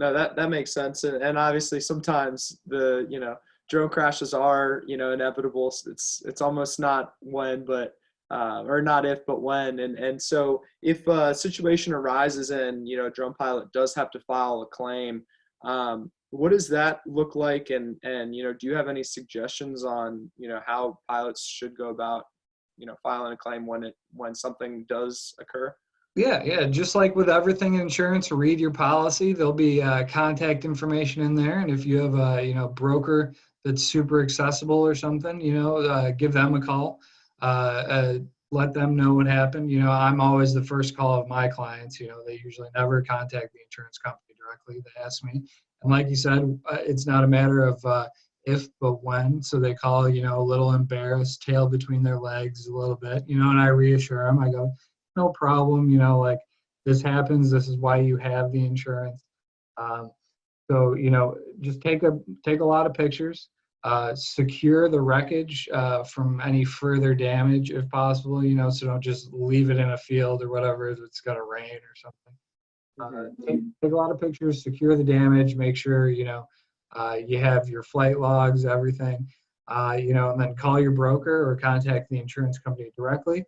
No, that makes sense. And obviously sometimes the, drone crashes are, inevitable. It's almost not when, but, or not if, but when. And so if a situation arises and, a drone pilot does have to file a claim, what does that look like? And, do you have any suggestions on, how pilots should go about, filing a claim when something does occur? Yeah. Just like with everything in insurance, read your policy. There'll be contact information in there, and if you have a broker that's super accessible or something, give them a call. Let them know what happened. I'm always the first call of my clients. They usually never contact the insurance company directly. They ask me, and like you said, it's not a matter of if but when. So they call, a little embarrassed, tail between their legs a little bit, and I reassure them. I go, no problem, like this happens, this is why you have the insurance. So just take a lot of pictures, secure the wreckage from any further damage if possible, so don't just leave it in a field or whatever if it's going to rain or something. Take a lot of pictures, secure the damage, make sure you have your flight logs, everything, and then call your broker or contact the insurance company directly.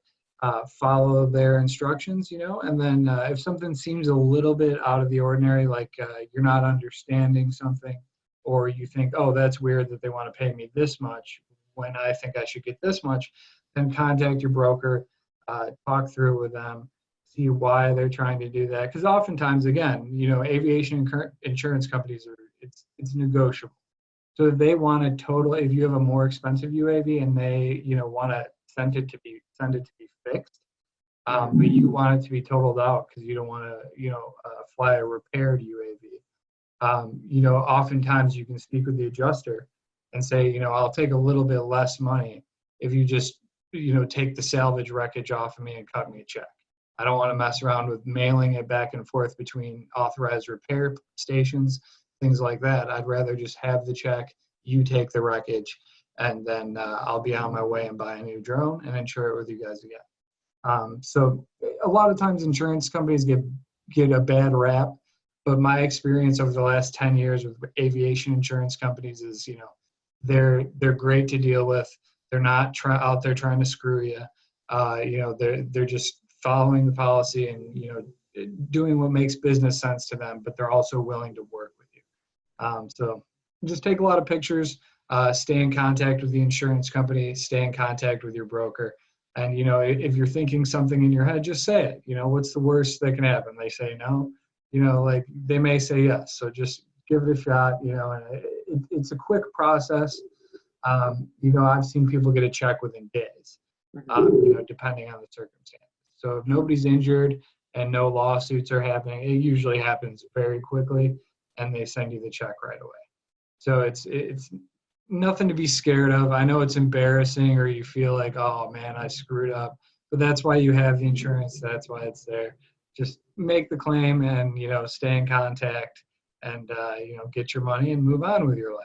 Follow their instructions, and then if something seems a little bit out of the ordinary, like you're not understanding something, or you think, oh, that's weird that they want to pay me this much when I think I should get this much, then contact your broker, talk through it with them, see why they're trying to do that. Because oftentimes, again, aviation insurance companies it's negotiable. So if they want a total, if you have a more expensive UAV and they, want to send it to be fixed, but you want it to be totaled out because you don't want to, fly a repaired UAV. Oftentimes you can speak with the adjuster and say, I'll take a little bit less money if you just, take the salvage wreckage off of me and cut me a check. I don't want to mess around with mailing it back and forth between authorized repair stations, things like that. I'd rather just have the check, you take the wreckage, and then I'll be on my way and buy a new drone and insure it with you guys again. So a lot of times insurance companies get a bad rap, but my experience over the last 10 years with aviation insurance companies is, they're great to deal with. They're not out there trying to screw you. They're just following the policy and, doing what makes business sense to them, but they're also willing to work with you. So just take a lot of pictures, stay in contact with the insurance company, stay in contact with your broker. And, if you're thinking something in your head, just say it. What's the worst that can happen? They say no, like they may say yes. So just give it a shot, and it's a quick process. I've seen people get a check within days, depending on the circumstances. So if nobody's injured and no lawsuits are happening, it usually happens very quickly and they send you the check right away. So it's nothing to be scared of. I know it's embarrassing or you feel like, oh man, I screwed up, but that's why you have the insurance. That's why it's there. Just make the claim and, stay in contact and, get your money and move on with your life.